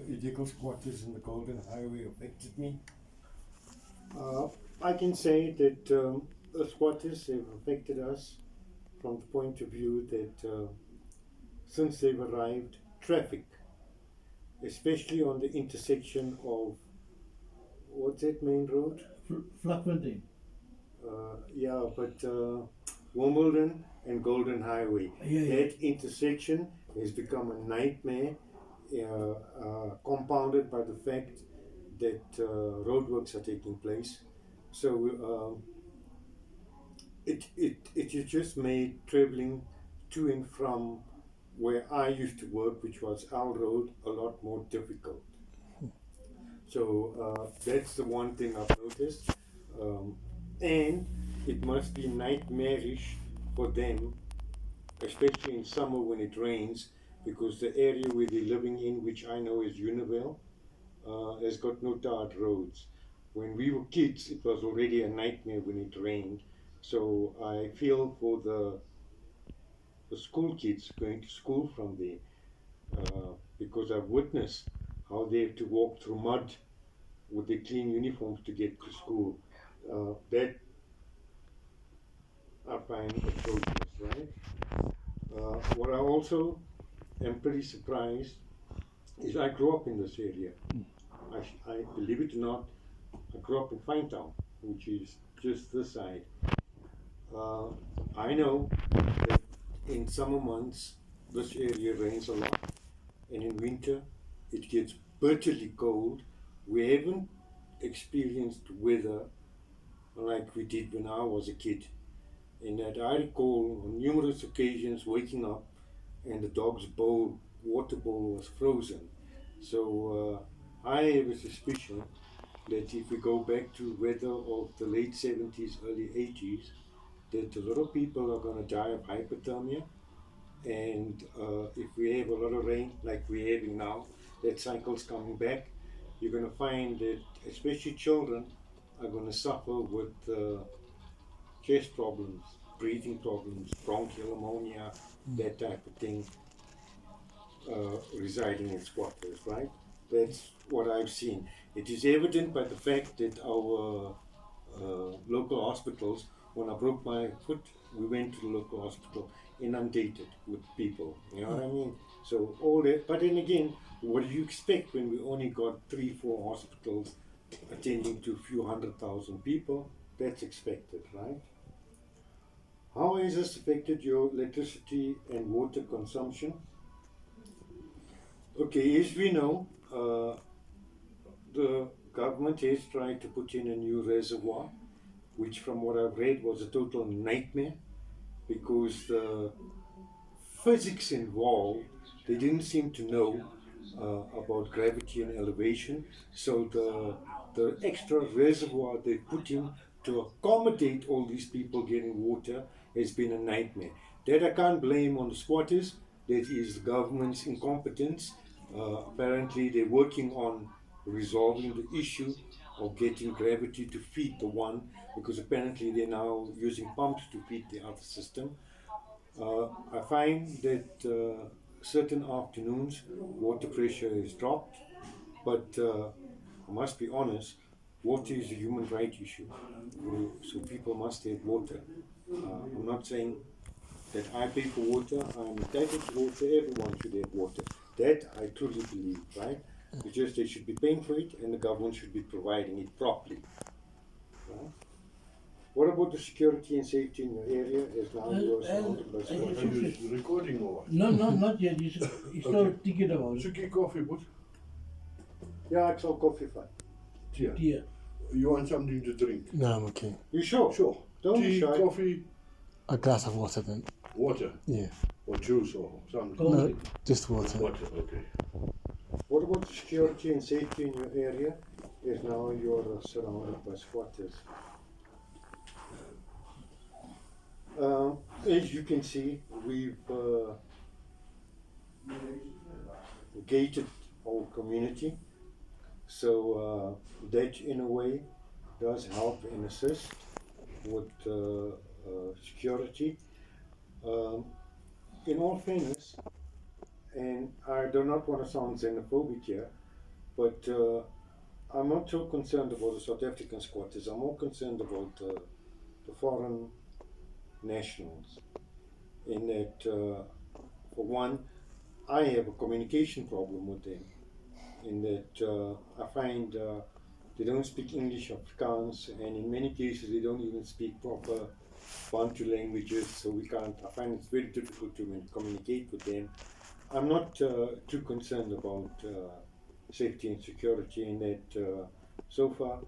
Illegal squatters in the Golden Highway affected me. I can say that the squatters have affected us from the point of view that since they've arrived, traffic, especially on the intersection of what's that main road? Vlakfontein. But Wimbledon and Golden Highway. Yeah. That intersection has become a nightmare, compounded by the fact that roadworks are taking place. So it has just made traveling to and from where I used to work, which was Al Road, a lot more difficult. So that's the one thing I've noticed. And it must be nightmarish for them, especially in summer when it rains, because the area where they're living in, which I know is Univille, has got no tarred roads. When we were kids, it was already a nightmare when it rained. So I feel for the school kids going to school from there, because I've witnessed how they have to walk through mud with their clean uniforms to get to school. That I find atrocious, right? What I also am pretty surprised is I grew up in this area. I believe it or not, I grew up in Finetown, which is just this side. I know that in summer months this area rains a lot, and in winter it gets bitterly cold. We haven't experienced weather like we did when I was a kid. And that I recall on numerous occasions waking up and the dog's water bowl was frozen. So I have a suspicion that if we go back to weather of the late 70s, early 80s, that a lot of people are going to die of hypothermia. And if we have a lot of rain like we're having now, that cycle's coming back, you're going to find that especially children are going to suffer with chest problems, breathing problems, bronchial pneumonia, that type of thing, residing in squatters, right? That's what I've seen. It is evident by the fact that our local hospitals, when I broke my foot, we went to the local hospital inundated with people. You know what I mean? So all that. But then again, what do you expect when we only got 3-4 hospitals attending to a few 100,000 people? That's expected, right? How has this affected your electricity and water consumption? Okay, as we know, the government has tried to put in a new reservoir, which from what I've read was a total nightmare because the physics involved, they didn't seem to know about gravity and elevation. So the extra reservoir they put in to accommodate all these people getting water has been a nightmare. That I can't blame on the squatters. That is the government's incompetence. Apparently, they're working on resolving the issue of getting gravity to feed the one, because apparently they're now using pumps to feed the other system. I find that certain afternoons water pressure is dropped, but I must be honest, water is a human right issue. So people must have water. I'm not saying that I pay for water, I'm entitled to water, everyone should have water. That I truly believe, right? It's just they should be paying for it and the government should be providing it properly. Right? What about the security and safety in your area as now you are surrounded by squatters? Are you recording or what? No, not yet. He's still thinking about it. Suki coffee, but Yeah, it's all coffee fine. tea. Yeah. You want something to drink? No, I'm okay. You sure? Sure. Don't be Tea, shy. coffee, A glass of water then. water, Yeah. or juice or something. Coffee. No, just water. Water, okay. What about the security and safety in your area as now you're surrounded by squatters? As you can see, we've gated our community, so that in a way does help and assist with security. In all fairness, and I do not want to sound xenophobic here, but I'm not so concerned about the South African squatters. I'm more concerned about the foreign nationals. In that, for one, I have a communication problem with them. In that, I find they don't speak English or Afrikaans, and in many cases they don't even speak proper Bantu languages. So we can't. I find it's very difficult to communicate with them. I'm not too concerned about safety and security in that. So far,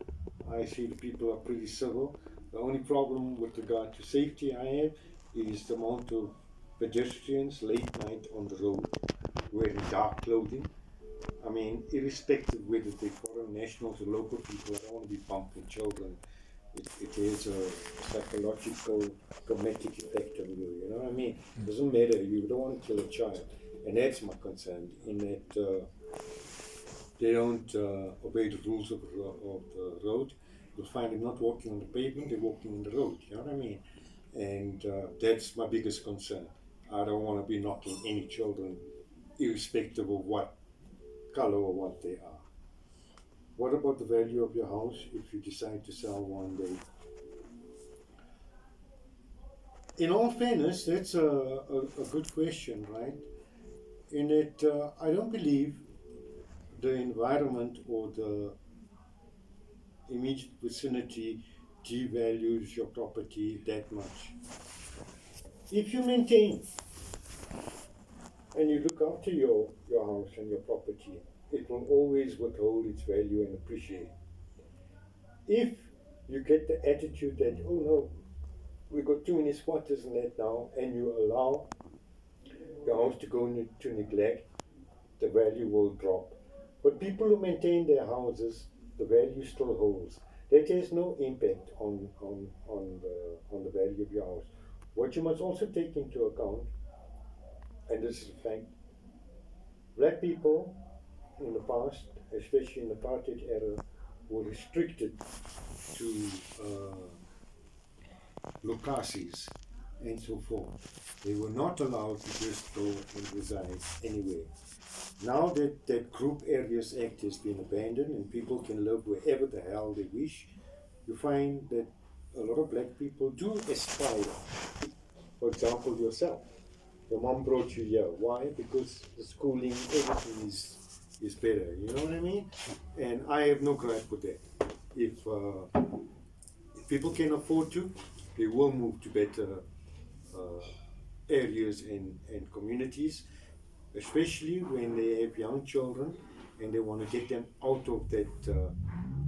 I see the people are pretty civil. The only problem with regard to safety I have is the amount of pedestrians late night on the road wearing dark clothing. I mean, irrespective whether they're foreign nationals or local people, I don't want to be bumping children. It has a psychological, traumatic effect on you, you know what I mean? It doesn't matter, you don't want to kill a child. And that's my concern, in that they don't obey the rules of the road. You'll find them not walking on the pavement, they're walking on the road, you know what I mean? And that's my biggest concern. I don't want to be knocking any children, irrespective of what color or what they are. What about the value of your house if you decide to sell one day? In all fairness, that's a good question, right? In that I don't believe the environment or the immediate vicinity devalues your property that much. If you maintain and you look after your house and your property, it will always withhold its value and appreciate. If you get the attitude that, oh no, we've got too many squatters in that now, and you allow your house to go into neglect, the value will drop. But people who maintain their houses, the value still holds. That has no impact on the value of your house. What you must also take into account, and this is a fact, black people in the past, especially in the apartheid era, were restricted to locaties and so forth. They were not allowed to just go and reside anywhere. Now that that Group Areas Act has been abandoned and people can live wherever the hell they wish, you find that a lot of black people do aspire. For example, yourself. Your mom brought you here. Why? Because the schooling, everything is better. You know what I mean? And I have no gripe with that. If people can afford to, they will move to better areas and communities, especially when they have young children and they want to get them out of that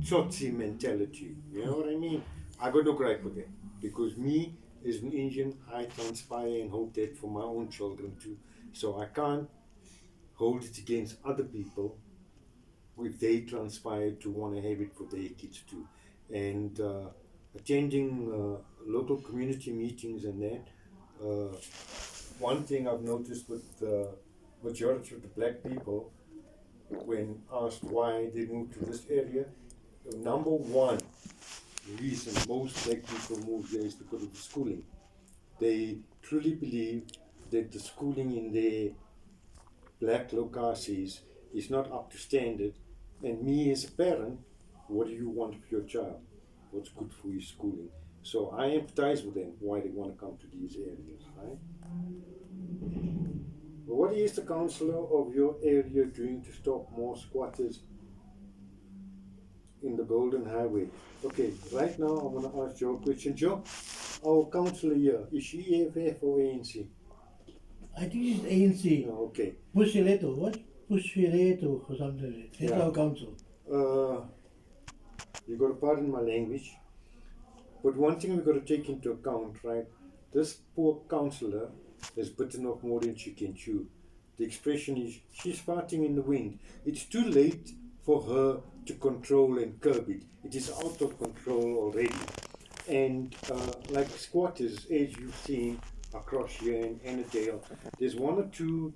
tsotsi mentality. You know what I mean? I got no gripe with that, because me as an Indian, I transpire and hope that for my own children too. So I can't hold it against other people if they transpire to want to have it for their kids too. And attending local community meetings and that, one thing I've noticed with the majority of the black people, when asked why they moved to this area, the number one reason most black people move there is because of the schooling. They truly believe that the schooling in their black locaties is not up to standard. And me as a parent, what do you want for your child? What's good for your schooling? So I empathize with them why they want to come to these areas, right? But what is the councillor of your area doing to stop more squatters in the Golden Highway? Okay, right now I'm going to ask Joe a question. Joe, our councillor here, is she EFF or ANC? I think it's ANC. Oh, okay. Pushileto, what? Pushileto or something. That's Yeah. our council. You got to pardon my language, but one thing we've got to take into account, right? This poor councillor has bitten off more than she can chew. The expression is, she's farting in the wind. It's too late for her to control and curb it. It is out of control already. And like squatters, as you've seen across here in Annandale, there's one or two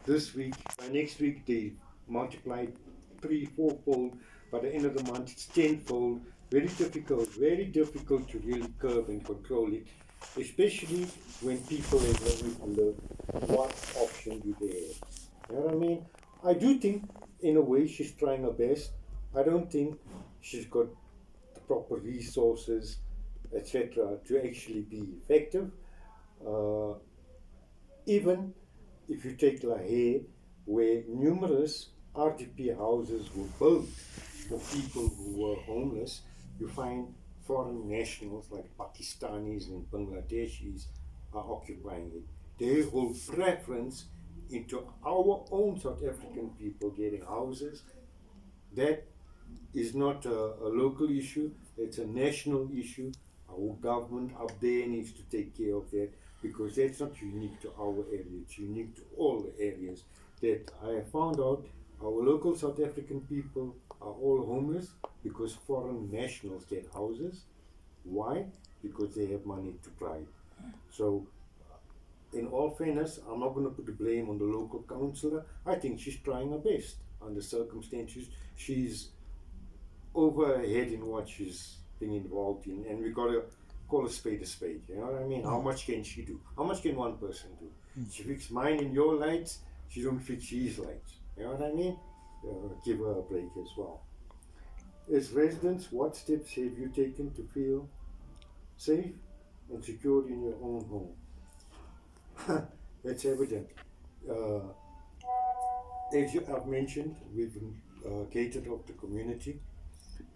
this week. By next week, they multiplied 3-4-fold. By the end of the month, it's 10-fold. Very difficult to really curb and control it. especially when people have nowhere to live. What option do they have? You know what I mean? I do think, in a way, she's trying her best. I don't think she's got the proper resources, etc., to actually be effective. Even if you take Lahey, where numerous RDP houses were built for people who were homeless, you find foreign nationals like Pakistanis and Bangladeshis are occupying it. They hold preference into our own South African people getting houses. That is not a local issue, it's a national issue. Our government up there needs to take care of that, because that's not unique to our area, it's unique to all the areas that I have found out. Our local South African people are all homeless because foreign nationals get houses. Why? Because they have money to buy. So, in all fairness, I'm not going to put the blame on the local councillor. I think she's trying her best under circumstances. She's over her head in what she's been involved in, and we got to call a spade, you know what I mean? How much can she do? How much can one person do? She fixed mine and your lights, she don't fix his lights, you know what I mean? Give her a break as well. As residents, what steps have you taken to feel safe and secure in your own home? That's evident. As I've mentioned, we've gated off the community.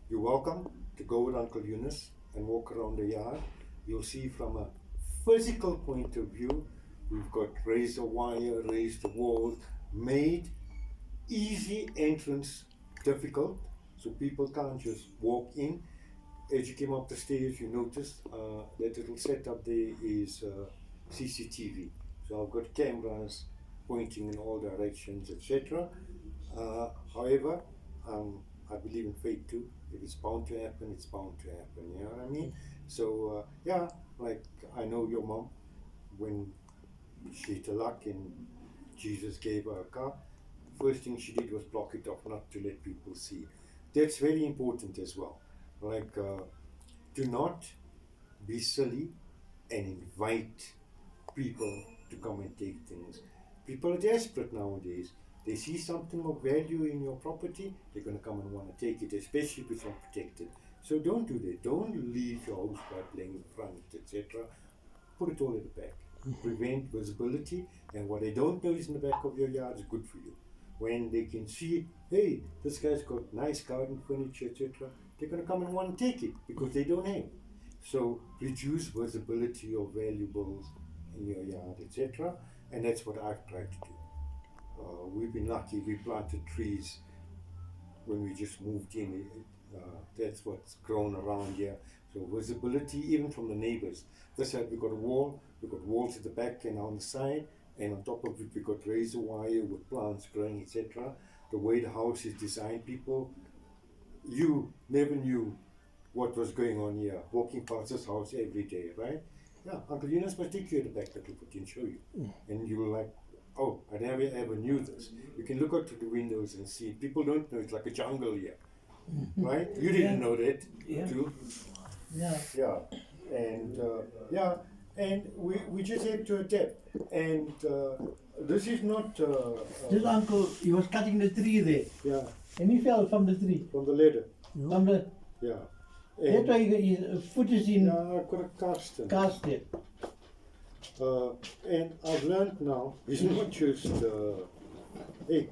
You're welcome to go with Uncle Eunice and walk around the yard. You'll see from a physical point of view, we've got razor wire, raised walls, made easy entrance difficult, so people can't just walk in. As you came up the stairs, you noticed that little setup there is CCTV. So I've got cameras pointing in all directions, etc. However, I believe in fate too. If it's bound to happen, it's bound to happen. You know what I mean? So yeah, like I know your mom, when she hit a luck and Jesus gave her a car, first thing she did was block it off, not to let people see. That's very important as well. Like, do not be silly and invite people to come and take things. People are desperate nowadays. They see something of value in your property, they're going to come and want to take it, especially if it's not protected. So don't do that. Don't leave your house by playing in front, etc. Put it all at the back. Prevent visibility, and what they don't know is in the back of your yard is good for you. When they can see, hey, this guy's got nice garden furniture, etc., they're going to come and want to take it because they don't have. So reduce visibility of valuables in your yard, etc. And that's what I've tried to do. We've been lucky, we planted trees when we just moved in. That's what's grown around here. So visibility, even from the neighbors. This side we've got a wall, we've got walls at the back and on the side, and on top of it we've got razor wire with plants growing, etc. The way the house is designed, you never knew what was going on here, walking past this house every day, right? Yeah, Uncle Eunice must take you at the back that we can show you. And you were like, oh, I never ever knew this. You can look out through the windows and see. People don't know it's like a jungle here, right? You didn't know that, too. Yeah. Yeah, and and we just have to adapt. And this is not. This uncle, he was cutting the tree there, Yeah, and he fell from the tree. from the ladder. From the, Yeah. that's why his foot is in Yeah, I could have cast him. cast there. And I've learned now, it's not just, hey,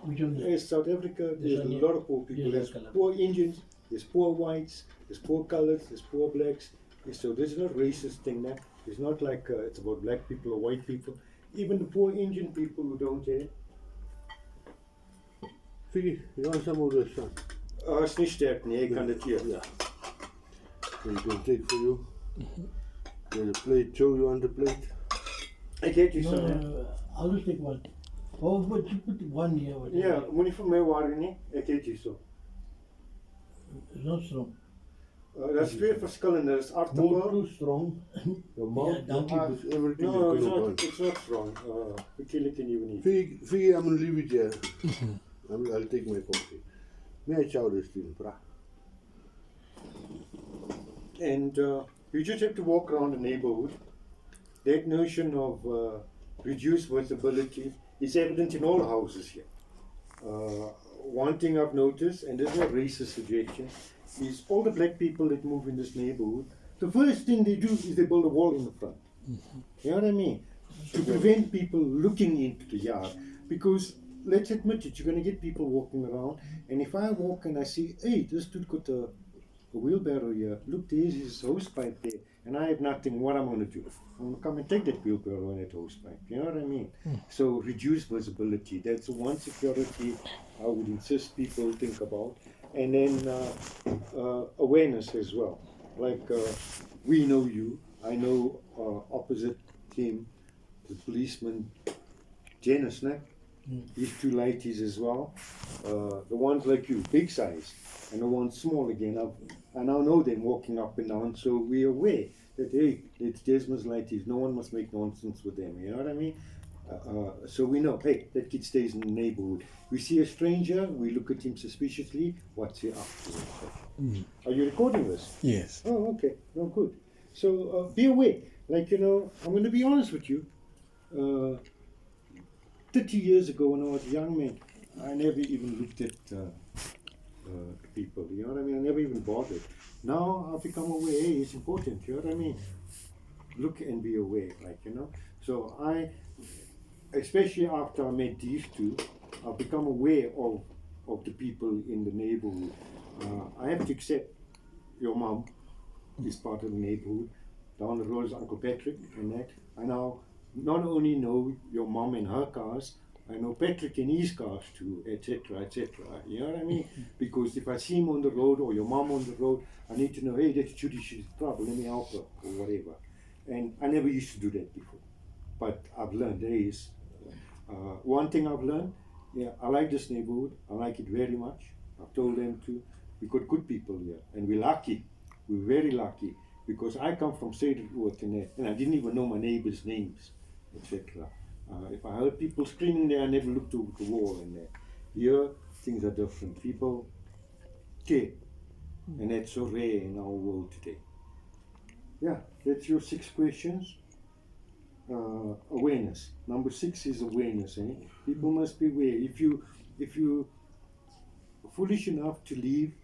Which one? in South Africa, there's a one here. lot of poor people. Yeah, There's colour. poor Indians, there's poor whites, there's poor colors, there's poor blacks. So this is not racist thing now. It's not like it's about black people or white people. Even the poor Indian people who don't have. Figgy, you want some of this, son? Is nie sterk nie, ek kan dit eet. Yeah. So you can take for you. There's a plate, Joe, you want the plate? Ek het hier No, so. no, I'll just take one. Oh, but you put one here. But Ja, moenie vir my worry nie. Ek het hier so. It's not strong. Daar's twee verskillende, daar's More aartappel. too strong. Your mouth, Yeah, donkey your eyes, everything No, is going on. it's not strong. Kill it and you need. Figgy, I'm gonna leave it here. I'll take my coffee. May I chow this thing, brah? And You just have to walk around the neighborhood. That notion of reduced visibility is evident in all houses here. One thing I've noticed, and this is not racist suggestion, is all the black people that move in this neighborhood, the first thing they do is they build a wall in the front. You know what I mean? To prevent people looking into the yard. Because let's admit it, you're going to get people walking around, and if I walk and I see, hey, this dude got a wheelbarrow here, look, there's his hose pipe there, and I have nothing, what I'm going to do? I'm going to come and take that wheelbarrow and that hose pipe. You know what I mean? So reduce visibility. That's one security I would insist people think about. And then awareness as well. Like we know you, I know opposite him, the policeman, Janice, ne? These two ladies as well. The ones like you, big size, and the ones small again. I now know them walking up and down, so we're aware that, hey, it's Desmond's ladies, no one must make nonsense with them, you know what I mean? So we know, hey, that kid stays in the neighborhood. We see a stranger, we look at him suspiciously, what's he up to? Are you recording this? Yes. Oh, okay, no, good. So be aware, like, you know, I'm going to be honest with you. 30 years ago when I was a young man, I never even looked at people, you know what I mean? I never even bothered. Now I've become aware, hey, it's important, you know what I mean? Look and be aware, like, you know? So especially after I met these two, I've become aware of the people in the neighborhood. I have to accept your mom is part of the neighborhood. Down the road is Uncle Patrick and that. I now not only know your mom and her cars, I know Patrick and his cars too, etc., etc. You know what I mean? Because if I see him on the road or your mom on the road, I need to know, hey, that's Judy, she's in trouble, let me help her or whatever. And I never used to do that before. But I've learned there is one thing I've learned, yeah, I like this neighborhood, I like it very much. I've told them to, we got good people here, and we're lucky, we're very lucky, because I come from Cedric and I didn't even know my neighbors' names, etc. If I heard people screaming there, I never looked over the wall, and here things are different. People care, and that's so rare in our world today. Yeah, that's your 6 questions. Awareness. Number 6 is awareness. People must be aware. If you are foolish enough to leave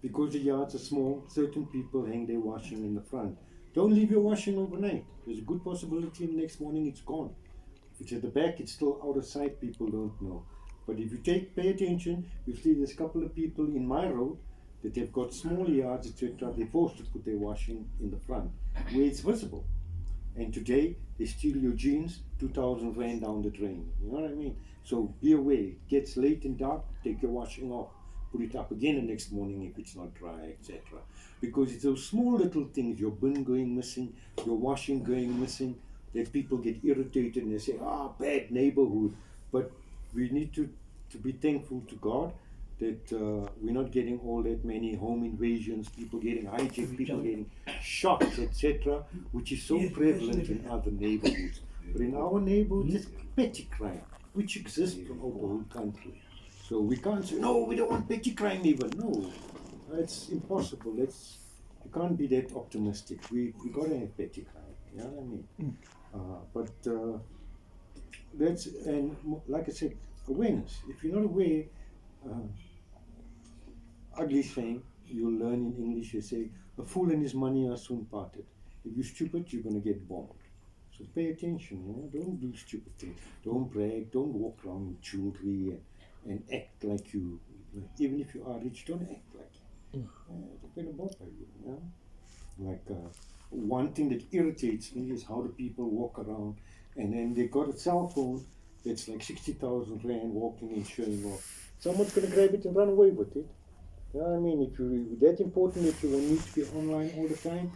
because the yards are small, certain people hang their washing in the front. Don't leave your washing overnight. There's a good possibility the next morning it's gone. If it's at the back, it's still out of sight, people don't know. But if you pay attention, you'll see there's a couple of people in my road that have got small yards, etc. They're forced to put their washing in the front, where it's visible. And today, they steal your jeans, 2,000 rand down the drain. You know what I mean? So be aware, it gets late and dark, take your washing off. Put it up again the next morning if it's not dry, etc. Because it's those small little things, your bin going missing, your washing going missing, that people get irritated and they say, bad neighborhood. But we need to be thankful to God that we're not getting all that many home invasions, people getting hijacked, people getting shot, etc., which is so prevalent in other neighborhoods. But in our neighborhood, it's petty crime, which exists throughout the whole country. So we can't say, no, we don't want petty crime even. No, it's impossible. You can't be that optimistic. We got to have petty crime. You know what I mean? That's, and like I said, awareness. If you're not aware, ugly saying, you'll learn in English, you say, a fool and his money are soon parted. If you're stupid, you're going to get bombed. So pay attention, you know? Don't do stupid things. Don't brag, don't walk around with jewelry and act like you, even if you are rich, don't act like you. Don't get about you, you know? Like one thing that irritates me is how the people walk around and then they got a cell phone that's like 60,000 rand walking and showing off. Someone's going to grab it and run away with it. You know what I mean? If you're that important that you need to be online all the time,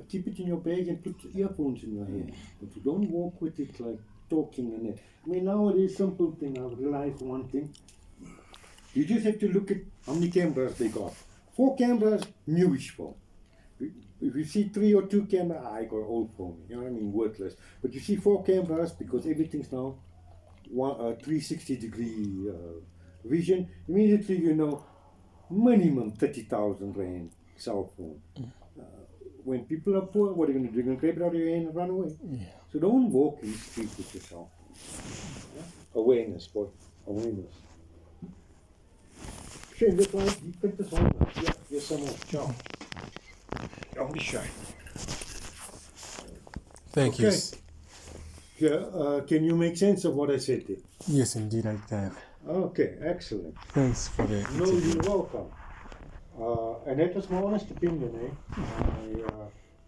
keep it in your bag and put earphones in your hand. But you don't walk with it like talking and that. I mean, nowadays, simple thing, I've realized one thing. You just have to look at how many cameras they got. 4 cameras, newish phone. If you see 3 or 2 cameras, I got old phone, you know what I mean, worthless. But you see 4 cameras, because everything's now 360-degree vision, immediately you know, minimum 30,000 rand cell phone. when people are poor, what are you going to do? You're going to grab it out of your hand and run away. Yeah. So don't walk these streets with yourself. Yeah? Awareness, boy. Awareness. Shane, look like you picked this one up. Yeah, here's some more. Ciao. Don't be shy. Thank you. Okay. Yeah, can you make sense of what I said there? Yes, indeed, I can. Okay, excellent. Thanks for the No, interview. you're welcome. And that was my honest opinion, eh?